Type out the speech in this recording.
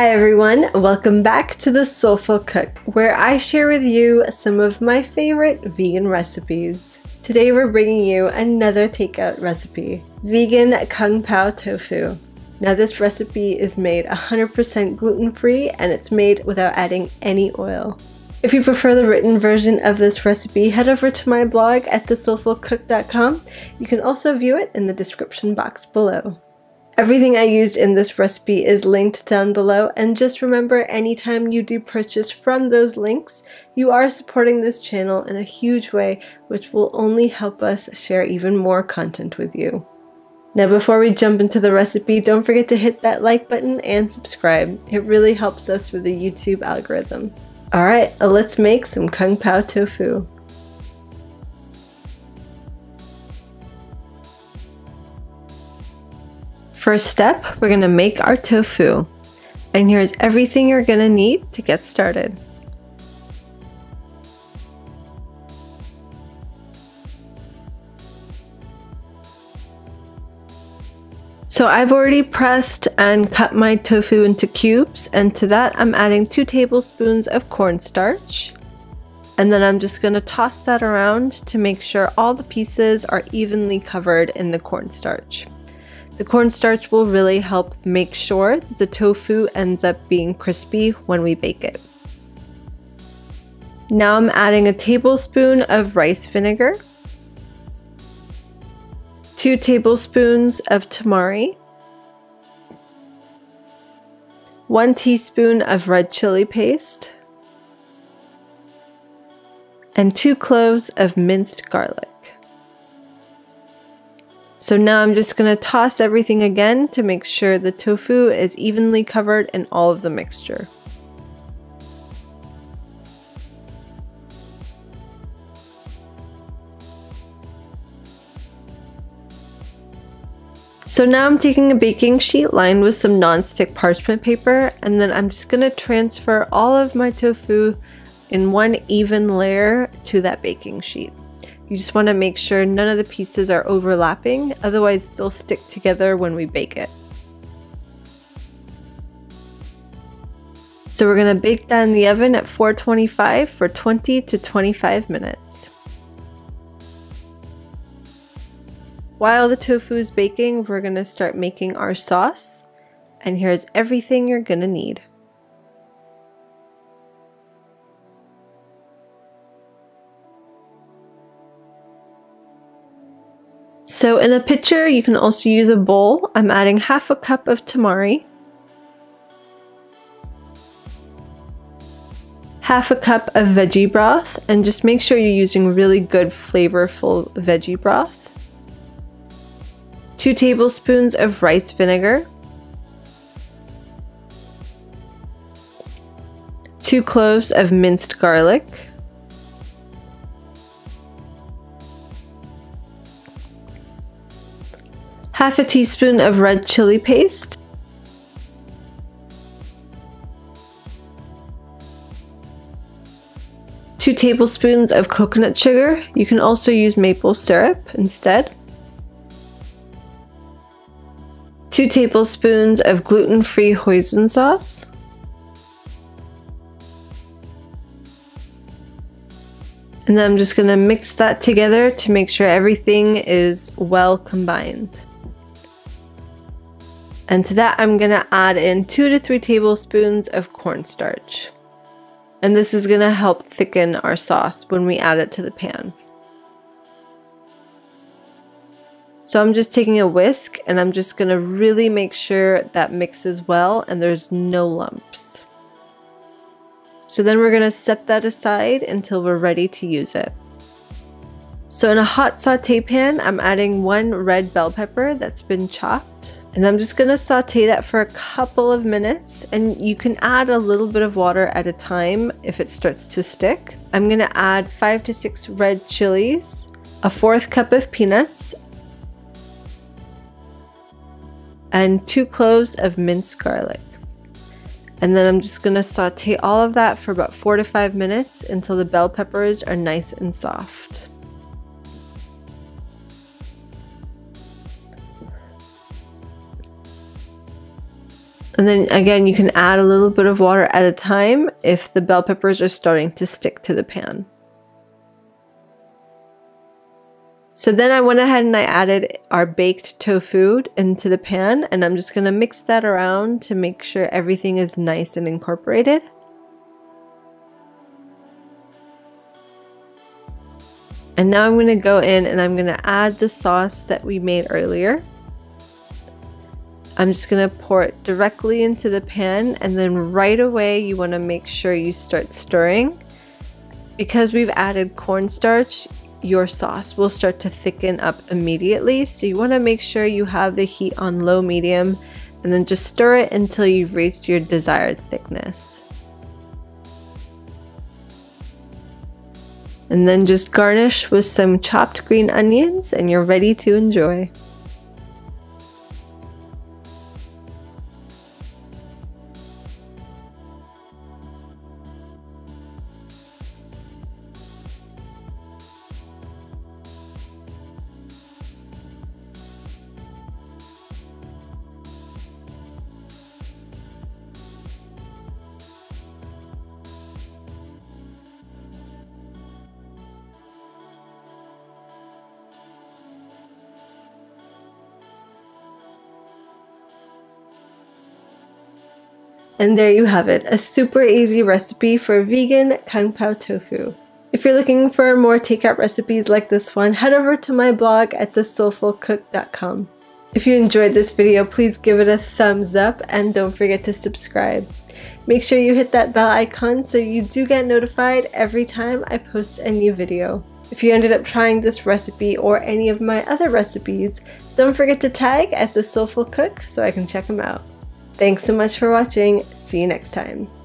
Hi everyone, welcome back to the Soulful Cook, where I share with you some of my favorite vegan recipes. Today we're bringing you another takeout recipe, vegan Kung Pao tofu. Now this recipe is made 100% gluten-free and it's made without adding any oil. If you prefer the written version of this recipe, head over to my blog at thesoulfulcook.com. You can also view it in the description box below. Everything I used in this recipe is linked down below, and just remember, anytime you do purchase from those links, you are supporting this channel in a huge way, which will only help us share even more content with you. Now before we jump into the recipe, don't forget to hit that like button and subscribe. It really helps us with the YouTube algorithm. Alright, let's make some Kung Pao tofu. First step, we're going to make our tofu. And here's everything you're going to need to get started. So I've already pressed and cut my tofu into cubes, and to that I'm adding 2 tablespoons of cornstarch. And then I'm just going to toss that around to make sure all the pieces are evenly covered in the cornstarch. The cornstarch will really help make sure the tofu ends up being crispy when we bake it. Now I'm adding a tablespoon of rice vinegar, 2 tablespoons of tamari, 1 teaspoon of red chili paste, and 2 cloves of minced garlic. So now I'm just going to toss everything again to make sure the tofu is evenly covered in all of the mixture. So now I'm taking a baking sheet lined with some nonstick parchment paper, and then I'm just going to transfer all of my tofu in one even layer to that baking sheet. You just want to make sure none of the pieces are overlapping, otherwise they'll stick together when we bake it. So we're going to bake that in the oven at 425 for 20 to 25 minutes. While the tofu is baking, we're going to start making our sauce, and here's everything you're going to need. So in a pitcher, you can also use a bowl. I'm adding half a cup of tamari, half a cup of veggie broth, and just make sure you're using really good flavorful veggie broth, 2 tablespoons of rice vinegar, 2 cloves of minced garlic, half a teaspoon of red chili paste, two tablespoons of coconut sugar. You can also use maple syrup instead. 2 tablespoons of gluten-free hoisin sauce. And then I'm just going to mix that together to make sure everything is well combined. And to that I'm going to add in 2 to 3 tablespoons of cornstarch. And this is going to help thicken our sauce when we add it to the pan. So I'm just taking a whisk and I'm just going to really make sure that mixes well and there's no lumps. So then we're going to set that aside until we're ready to use it. So in a hot saute pan, I'm adding 1 red bell pepper that's been chopped. And I'm just going to saute that for a couple of minutes, and you can add a little bit of water at a time if it starts to stick. I'm going to add 5 to 6 red chilies, a 1/4 cup of peanuts, and 2 cloves of minced garlic. And then I'm just going to saute all of that for about 4 to 5 minutes until the bell peppers are nice and soft. And then again, you can add a little bit of water at a time if the bell peppers are starting to stick to the pan. So then I went ahead and I added our baked tofu into the pan, and I'm just going to mix that around to make sure everything is nice and incorporated. And now I'm going to go in and I'm going to add the sauce that we made earlier. I'm just going to pour it directly into the pan, and then right away you want to make sure you start stirring. Because we've added cornstarch, your sauce will start to thicken up immediately, so you want to make sure you have the heat on low medium, and then just stir it until you've reached your desired thickness. And then just garnish with some chopped green onions and you're ready to enjoy. And there you have it, a super easy recipe for vegan Kung Pao tofu. If you're looking for more takeout recipes like this one, head over to my blog at thesoulfulcook.com. If you enjoyed this video, please give it a thumbs up and don't forget to subscribe. Make sure you hit that bell icon so you do get notified every time I post a new video. If you ended up trying this recipe or any of my other recipes, don't forget to tag at The Soulful Cook so I can check them out. Thanks so much for watching. See you next time.